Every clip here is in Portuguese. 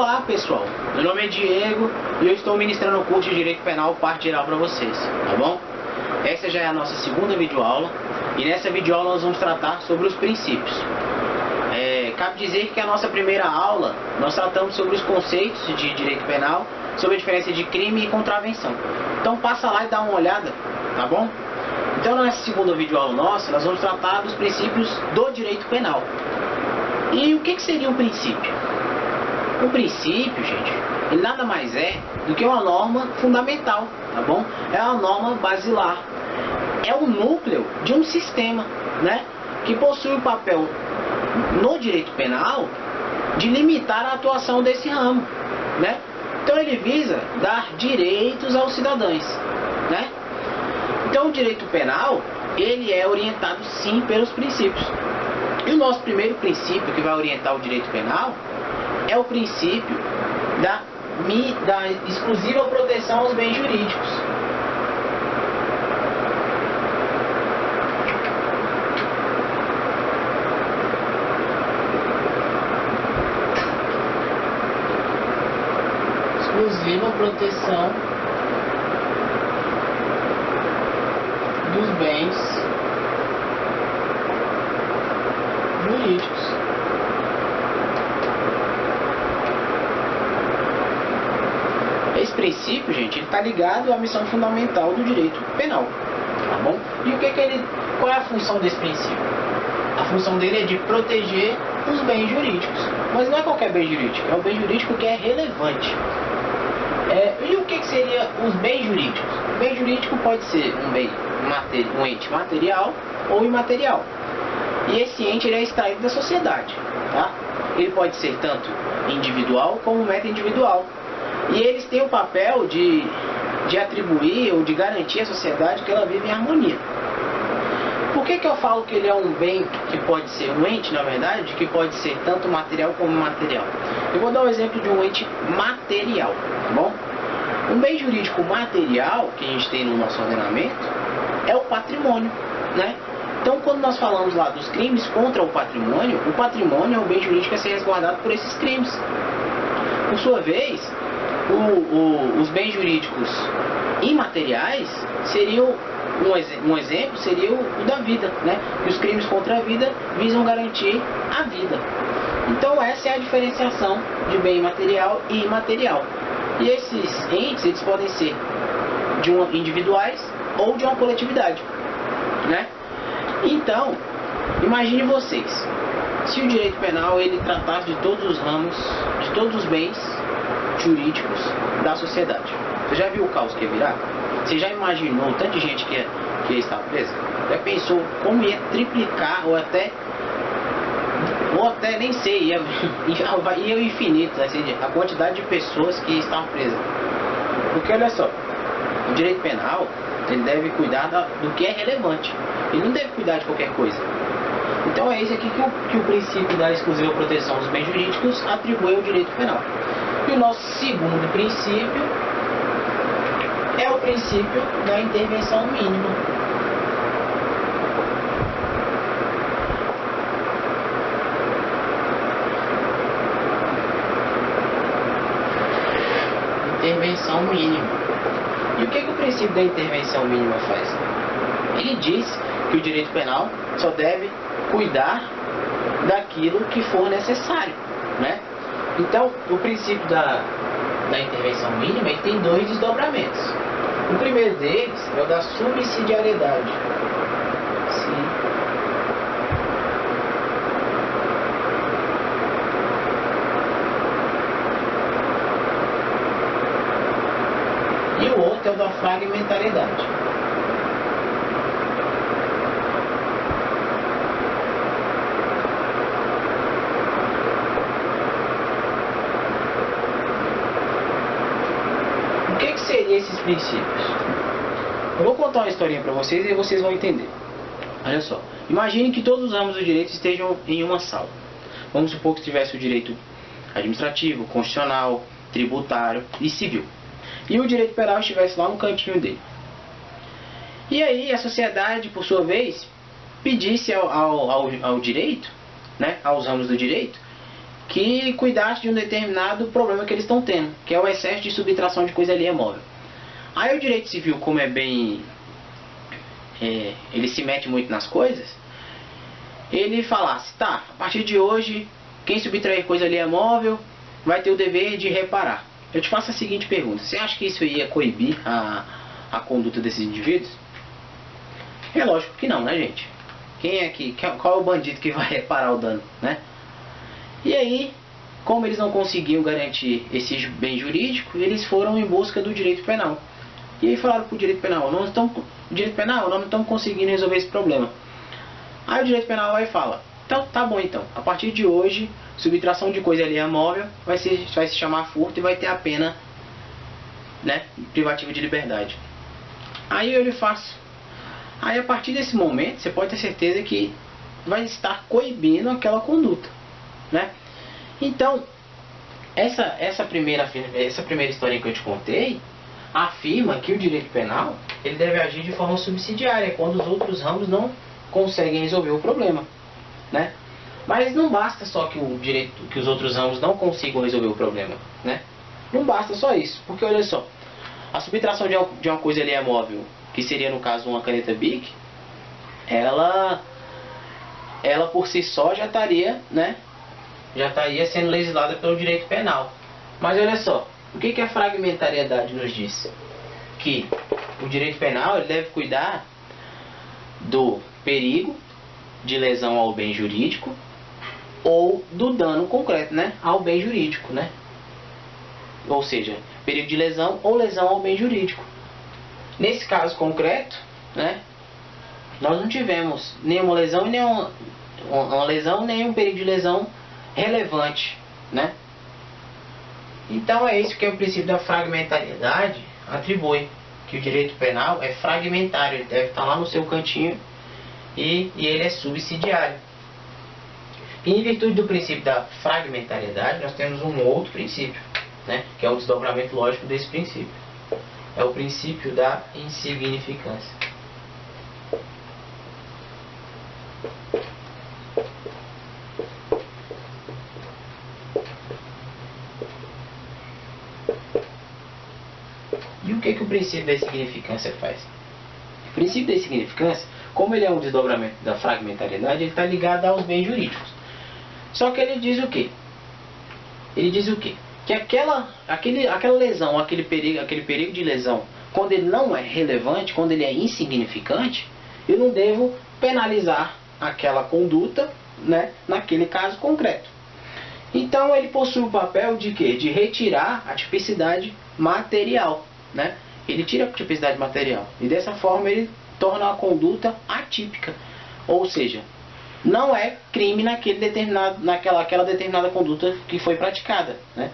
Olá pessoal, meu nome é Diego e eu estou ministrando o curso de Direito Penal parte geral para vocês, tá bom? Essa já é a nossa segunda videoaula e nessa videoaula nós vamos tratar sobre os princípios. Cabe dizer que a nossa primeira aula nós tratamos sobre os conceitos de Direito Penal, sobre a diferença de crime e contravenção. Então passa lá e dá uma olhada, tá bom? Então nessa segunda videoaula nossa nós vamos tratar dos princípios do Direito Penal. E o que seria um princípio? O princípio, gente, ele nada mais é do que uma norma fundamental, tá bom? É uma norma basilar. É o núcleo de um sistema, né? Que possui o papel no direito penal de limitar a atuação desse ramo, né? Então ele visa dar direitos aos cidadãos, né? Então o direito penal, ele é orientado sim pelos princípios. E o nosso primeiro princípio que vai orientar o direito penal é o princípio da exclusiva proteção aos bens jurídicos. Exclusiva proteção dos bens jurídicos. Esse princípio, gente, ele está ligado à missão fundamental do direito penal, tá bom? E qual é a função desse princípio? A função dele é de proteger os bens jurídicos, mas não é qualquer bem jurídico, é o bem jurídico que é relevante. E o que seria os bens jurídicos? O bem jurídico pode ser um ente material ou imaterial. E esse ente ele é extraído da sociedade, tá? Ele pode ser tanto individual como meta-individual. E eles têm o papel de atribuir ou de garantir à sociedade que ela vive em harmonia. Por que eu falo que ele é um bem que pode ser um ente, na verdade, que pode ser tanto material como imaterial? Eu vou dar o exemplo de um ente material, tá bom? Um bem jurídico material que a gente tem no nosso ordenamento é o patrimônio, né? Então, quando nós falamos lá dos crimes contra o patrimônio é o bem jurídico a ser resguardado por esses crimes. Por sua vez, os bens jurídicos imateriais seriam, um exemplo seria o da vida, né? E os crimes contra a vida visam garantir a vida. Então essa é a diferenciação de bem material e imaterial. E esses entes, eles podem ser individuais ou de uma coletividade, né? Então, imagine vocês, se o direito penal ele tratasse de todos os ramos, de todos os bens jurídicos da sociedade. Você já viu o caos que ia virar? Você já imaginou o tanto de gente que ia estar presa? Já pensou como ia triplicar ou até nem sei, ia infinito assim, a quantidade de pessoas que estavam presas? Porque olha só, o direito penal ele deve cuidar do que é relevante, ele não deve cuidar de qualquer coisa. Então é esse aqui que o princípio da exclusiva proteção dos bens jurídicos atribui ao direito penal. E o nosso segundo princípio é o princípio da intervenção mínima. Intervenção mínima. E o que o princípio da intervenção mínima faz? Ele diz que o direito penal só deve cuidar daquilo que for necessário, né? Então, o princípio da intervenção mínima ele tem dois desdobramentos. O primeiro deles é o da subsidiariedade. E o outro é o da fragmentariedade. O que seriam esses princípios? Eu vou contar uma historinha para vocês e vocês vão entender. Olha só, imagine que todos os ramos do direito estejam em uma sala. Vamos supor que tivesse o direito administrativo, constitucional, tributário e civil. E o direito penal estivesse lá no cantinho dele. E aí a sociedade, por sua vez, pedisse ao direito, né, aos ramos do direito, que cuidasse de um determinado problema que eles estão tendo, que é o excesso de subtração de coisa alheia móvel. Aí o direito civil, como é bem... ele se mete muito nas coisas, ele falasse, tá, a partir de hoje, quem subtrair coisa alheia móvel vai ter o dever de reparar. Eu te faço a seguinte pergunta, você acha que isso ia coibir a conduta desses indivíduos? É lógico que não, né, gente? Qual é o bandido que vai reparar o dano, né? E aí, como eles não conseguiam garantir esse bem jurídico, eles foram em busca do direito penal. E aí falaram pro direito penal, nós não estamos conseguindo resolver esse problema. Aí o direito penal vai e fala, então tá bom então, a partir de hoje, subtração de coisa alheia móvel vai se chamar furto e vai ter a pena, né, privativa de liberdade. Aí eu lhe faço. Aí a partir desse momento, você pode ter certeza que vai estar coibindo aquela conduta, né? Então, essa primeira história que eu te contei, afirma que o direito penal ele deve agir de forma subsidiária, quando os outros ramos não conseguem resolver o problema, né? Mas não basta só que os outros ramos não consigam resolver o problema, né? Não basta só isso, porque olha só, a subtração de uma coisa alheia móvel, que seria no caso uma caneta Bic, ela por si só já estaria, né? Já estaria sendo legislada pelo direito penal. Mas olha só, o que a fragmentariedade nos diz? Que o direito penal ele deve cuidar do perigo de lesão ao bem jurídico ou do dano concreto, né, ao bem jurídico, né? Ou seja, perigo de lesão ou lesão ao bem jurídico. Nesse caso concreto, né, nós não tivemos nenhuma lesão, nem um perigo de lesão relevante, né? Então é isso que o princípio da fragmentariedade atribui, que o direito penal é fragmentário, ele deve estar lá no seu cantinho e ele é subsidiário. E em virtude do princípio da fragmentariedade, nós temos um outro princípio, né, que é o desdobramento lógico desse princípio. É o princípio da insignificância. E o que o princípio da insignificância faz? O princípio da insignificância, como ele é um desdobramento da fragmentariedade, ele está ligado aos bens jurídicos. Só que ele diz o quê? Ele diz o quê? Que aquela lesão, aquele perigo de lesão, quando ele não é relevante, quando ele é insignificante, eu não devo penalizar aquela conduta, né, naquele caso concreto. Então ele possui o papel de quê? De retirar a tipicidade material, né? Ele tira a tipicidade material e dessa forma ele torna a conduta atípica, ou seja, não é crime naquela determinada conduta que foi praticada, né?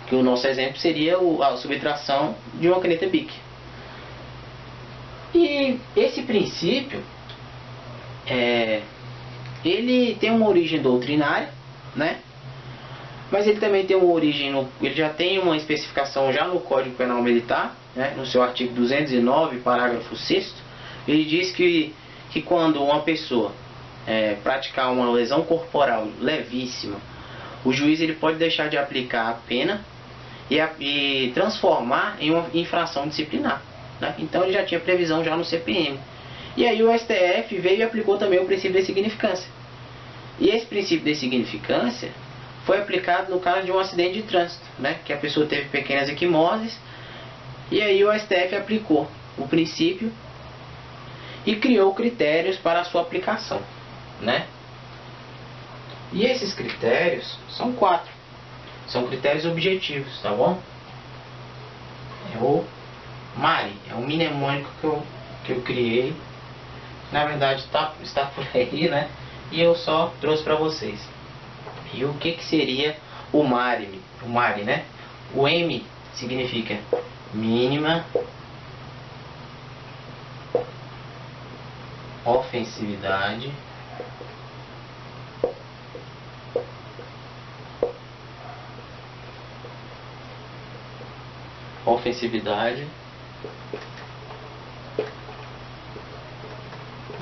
Que o nosso exemplo seria a subtração de uma caneta Bic. E esse princípio ele tem uma origem doutrinária, né? Mas ele também tem uma origem, ele já tem uma especificação já no Código Penal Militar, né? No seu artigo 209, parágrafo 6º, ele diz que quando uma pessoa praticar uma lesão corporal levíssima, o juiz ele pode deixar de aplicar a pena e transformar em uma infração disciplinar, né? Então ele já tinha previsão já no CPM. E aí o STF veio e aplicou também o princípio de significância. E esse princípio de significância foi aplicado no caso de um acidente de trânsito, né? Que a pessoa teve pequenas equimoses, e aí o STF aplicou o princípio e criou critérios para a sua aplicação, né? E esses critérios são 4. São critérios objetivos, tá bom? É o MARI, é um mnemônico que eu criei. Na verdade está por aí, né? E eu só trouxe para vocês. E o que seria o MARI? O MARI, né? O M significa mínima ofensividade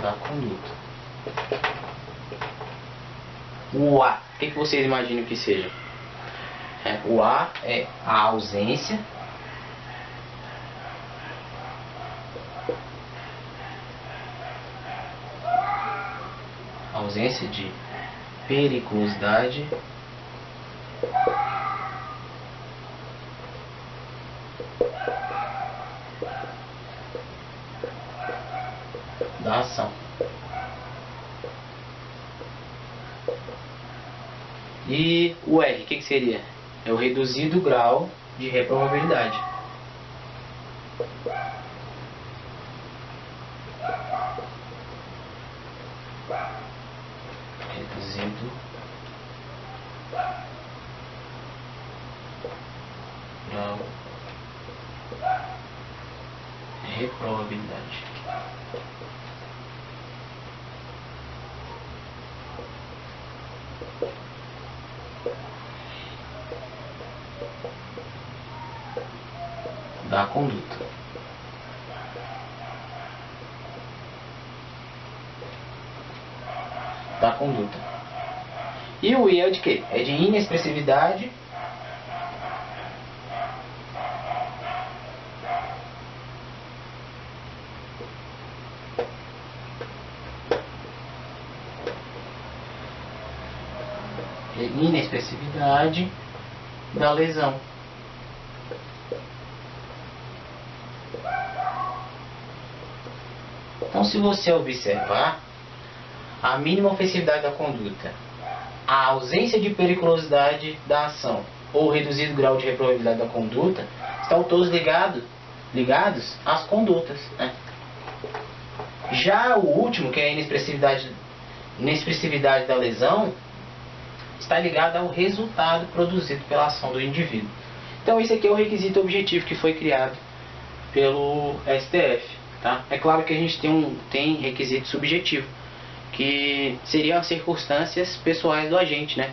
da conduta. O A, o que vocês imaginam que seja? O A é a ausência de periculosidade da ação. E o R, o que seria? É o reduzido grau de reprovabilidade. Reduzido grau de reprovabilidade. Da conduta. Da conduta. E o I é de quê? É de inexpressividade da lesão. Então, se você observar, a mínima ofensividade da conduta, a ausência de periculosidade da ação ou reduzido grau de reprovabilidade da conduta estão todos ligados às condutas, né? Já o último, que é a inexpressividade da lesão, está ligado ao resultado produzido pela ação do indivíduo. Então esse aqui é o requisito objetivo que foi criado pelo STF. Tá? É claro que a gente tem requisito subjetivo, que seriam as circunstâncias pessoais do agente, né?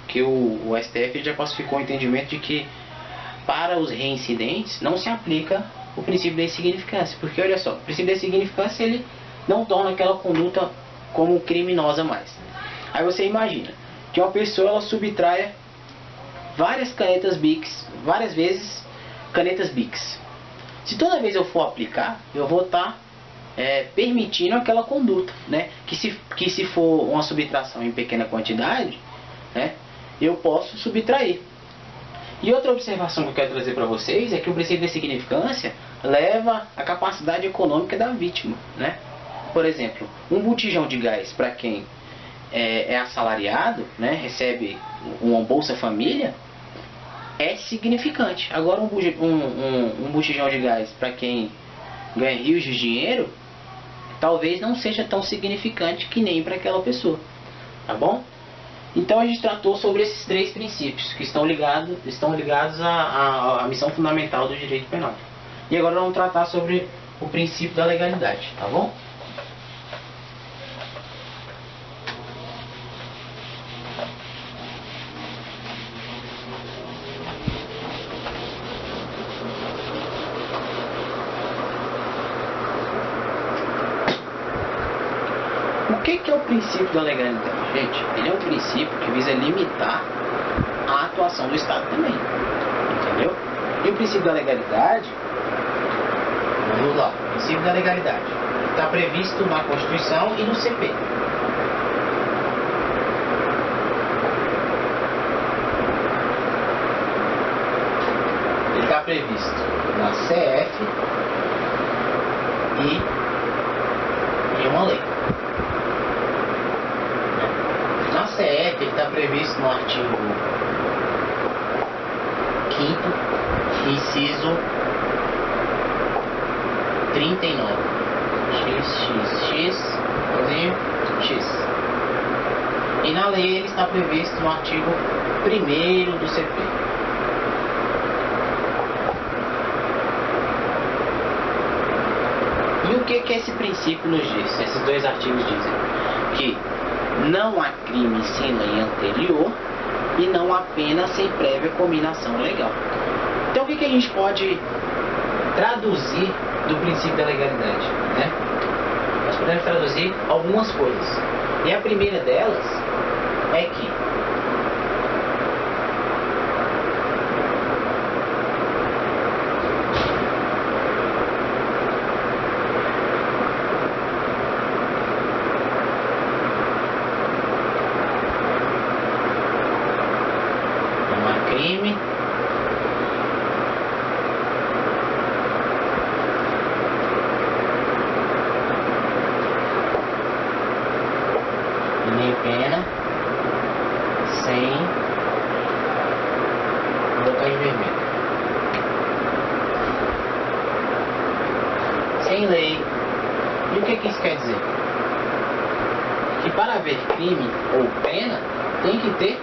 Que o STF já pacificou o entendimento de que para os reincidentes não se aplica o princípio da insignificância, porque olha só, o princípio da insignificância ele não torna aquela conduta como criminosa mais. Aí você imagina que uma pessoa ela subtraia várias canetas Bics, várias vezes canetas Bics. Se toda vez eu for aplicar, eu vou estar permitindo aquela conduta, né? Que se for uma subtração em pequena quantidade, né, eu posso subtrair. E outra observação que eu quero trazer para vocês é que o princípio da significância leva à capacidade econômica da vítima, né? Por exemplo, um botijão de gás para quem é assalariado, né, recebe uma Bolsa Família, é significante. Agora um botijão de gás para quem ganha rios de dinheiro, talvez não seja tão significante que nem para aquela pessoa, tá bom? Então a gente tratou sobre esses três princípios que estão ligados à missão fundamental do direito penal. E agora vamos tratar sobre o princípio da legalidade, tá bom? O que é o princípio da legalidade, gente? Ele é um princípio que visa limitar a atuação do Estado também, entendeu? E o princípio da legalidade, vamos lá, o princípio da legalidade está previsto na Constituição e no CP. Ele está previsto na CF e em uma lei. Na CF ele está previsto no artigo 5º, inciso 39. X. E na lei ele está previsto no artigo 1º do CP. E o que esse princípio nos diz? Esses dois artigos dizem que não há crime sem lei anterior e não há pena sem prévia cominação legal. Então o que a gente pode traduzir do princípio da legalidade, né? Nós podemos traduzir algumas coisas. E a primeira delas é que não há crime e nem pena sem botar em vermelho. Sem lei. E o que isso quer dizer? Que para haver crime ou pena tem que ter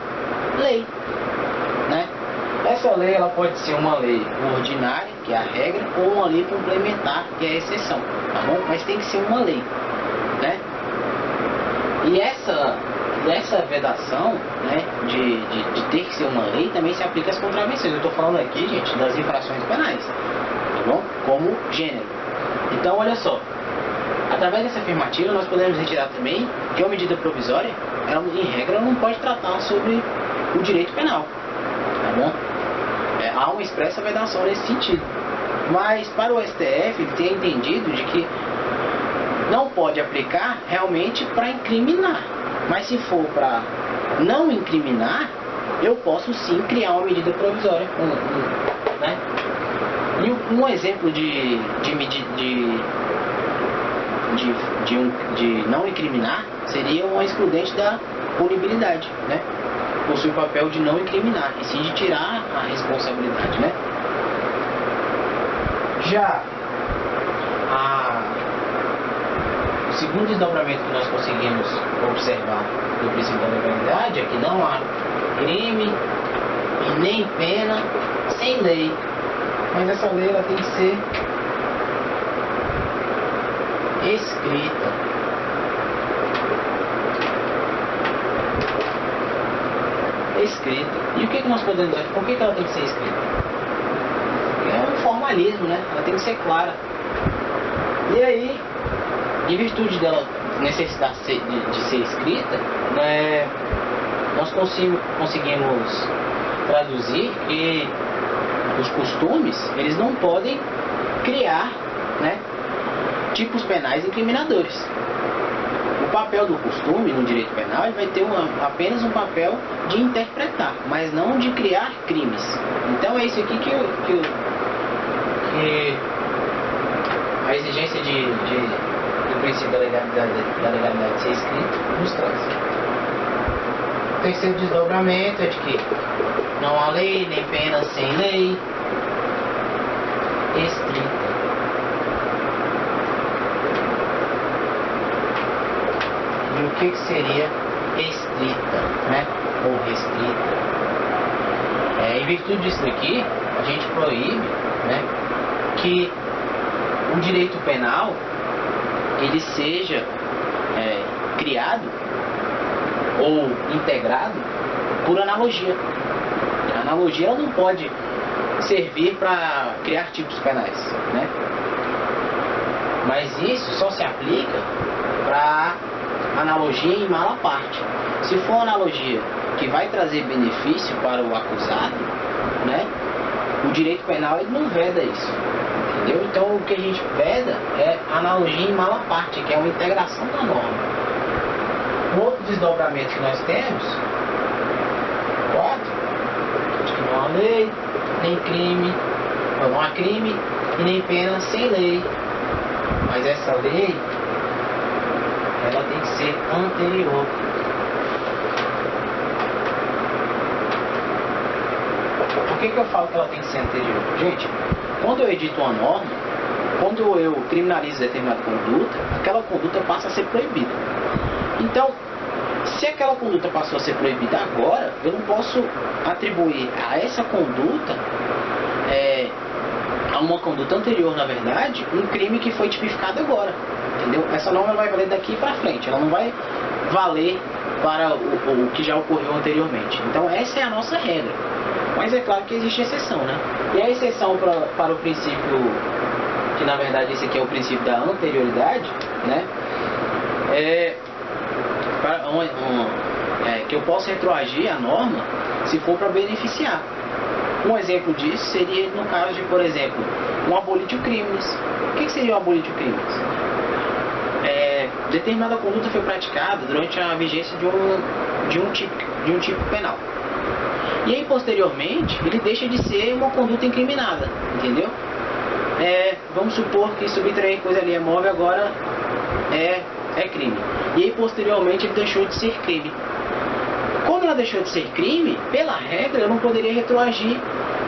lei, né? Essa lei ela pode ser uma lei ordinária, que é a regra, ou uma lei complementar, que é a exceção, tá bom? Mas tem que ser uma lei, né? E essa vedação, né, de ter que ser uma lei também se aplica às contravenções. Eu estou falando aqui, gente, das infrações penais, tá bom? Como gênero. Então, olha só, através dessa afirmativa nós podemos retirar também que uma medida provisória, ela, em regra, não pode tratar sobre o direito penal, tá bom? Há uma expressa vedação nesse sentido. Mas para o STF, ele tem entendido de que não pode aplicar realmente para incriminar. Mas se for para não incriminar, eu posso sim criar uma medida provisória, né? E um exemplo de não incriminar seria uma excludente da punibilidade, né? Possui o papel de não incriminar e sim de tirar a responsabilidade, né? Já o segundo desdobramento que nós conseguimos observar do princípio da legalidade é que não há crime e nem pena sem lei. Mas essa lei ela tem que ser escrita. E o que nós podemos dizer? Por que ela tem que ser escrita? É um formalismo, né? Ela tem que ser clara. E aí, em virtude dela necessitar de ser escrita, né, nós conseguimos traduzir que os costumes, eles não podem criar, né, tipos penais incriminadores. O papel do costume no direito penal ele vai ter apenas um papel de interpretar, mas não de criar crimes. Então é isso aqui que a exigência do princípio da legalidade ser escrito nos traz. O terceiro desdobramento é de que não há lei nem pena sem lei estrita. E o que seria estrita, né? Ou restrita? Em virtude disso daqui, a gente proíbe, né, que o direito penal ele seja criado ou integrado por analogia. A analogia ela não pode servir para criar tipos penais, né? Mas isso só se aplica para analogia em mala parte. Se for uma analogia que vai trazer benefício para o acusado, né, o direito penal ele não veda isso, entendeu? Então o que a gente veda é analogia em mala parte, que é uma integração da norma. Um outro desdobramento que nós temos, 4, de que não há lei, nem crime, não há crime e nem pena sem lei. Mas essa lei ela tem que ser anterior. Por que eu falo que ela tem que ser anterior? Gente, quando eu edito uma norma, quando eu criminalizo determinada conduta, aquela conduta passa a ser proibida. Então, se aquela conduta passou a ser proibida agora, eu não posso atribuir a essa conduta, a uma conduta anterior, na verdade, um crime que foi tipificado agora. Entendeu? Essa norma vai valer daqui para frente, ela não vai valer para o que já ocorreu anteriormente. Então essa é a nossa regra. Mas é claro que existe exceção, né? E a exceção para o princípio, que na verdade esse aqui é o princípio da anterioridade, né? que eu posso retroagir a norma se for para beneficiar. Um exemplo disso seria no caso de, por exemplo, um abolitio criminis. O que seria um abolitio criminis? Determinada conduta foi praticada durante a vigência de um tipo penal. E aí, posteriormente, ele deixa de ser uma conduta incriminada, entendeu? Vamos supor que subtrair coisa ali é móvel, agora é crime. E aí, posteriormente, ele deixou de ser crime. Como ela deixou de ser crime, pela regra, eu não poderia retroagir,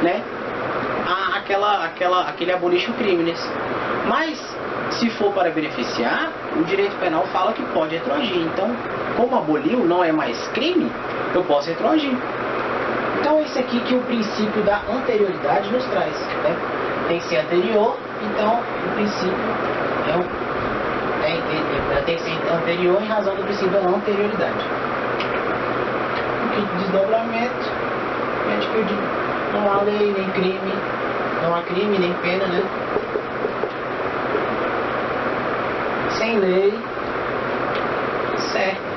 né, aquele abolitio criminis. Mas, se for para beneficiar, o direito penal fala que pode retroagir. Então, como aboliu, não é mais crime, eu posso retroagir. Então, é isso aqui que o princípio da anterioridade nos traz, né? Tem que ser anterior, então o princípio tem que ser anterior em razão do princípio da anterioridade. O quinto desdobramento, que eu digo, não há lei nem crime, não há crime nem pena, né? Sem lei, certo.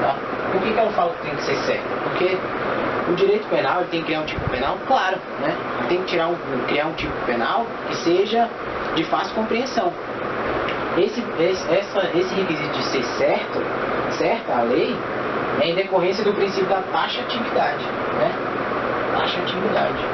Tá? Por que eu falo que tem que ser certo? Porque o direito penal, ele tem que criar um tipo penal, claro, né? Ele tem que criar um tipo penal que seja de fácil compreensão. Esse requisito de ser certa a lei, é em decorrência do princípio da taxatividade, né? Taxatividade.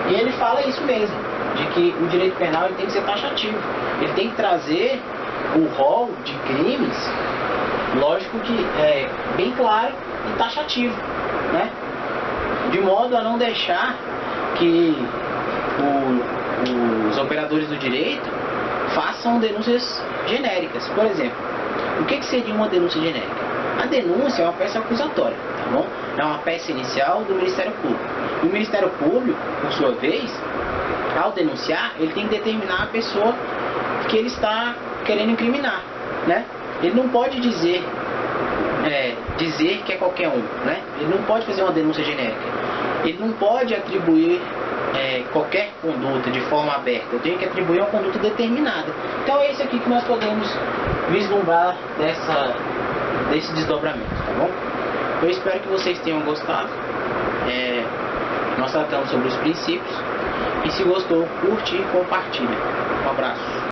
E ele fala isso mesmo, de que o direito penal ele tem que ser taxativo. Ele tem que trazer o rol de crimes, lógico que é bem claro e taxativo, né? De modo a não deixar que os operadores do direito façam denúncias genéricas. Por exemplo, o que seria uma denúncia genérica? A denúncia é uma peça acusatória, tá bom? É uma peça inicial do Ministério Público. E o Ministério Público, por sua vez, ao denunciar, ele tem que determinar a pessoa que ele está querendo incriminar, né? Ele não pode dizer que é qualquer um, né? Ele não pode fazer uma denúncia genérica. Ele não pode atribuir qualquer conduta de forma aberta. Eu tenho que atribuir uma conduta determinada. Então é isso aqui que nós podemos vislumbrar desse desdobramento, tá bom? Eu espero que vocês tenham gostado. Nós tratamos sobre os princípios. E se gostou, curte e compartilha. Um abraço.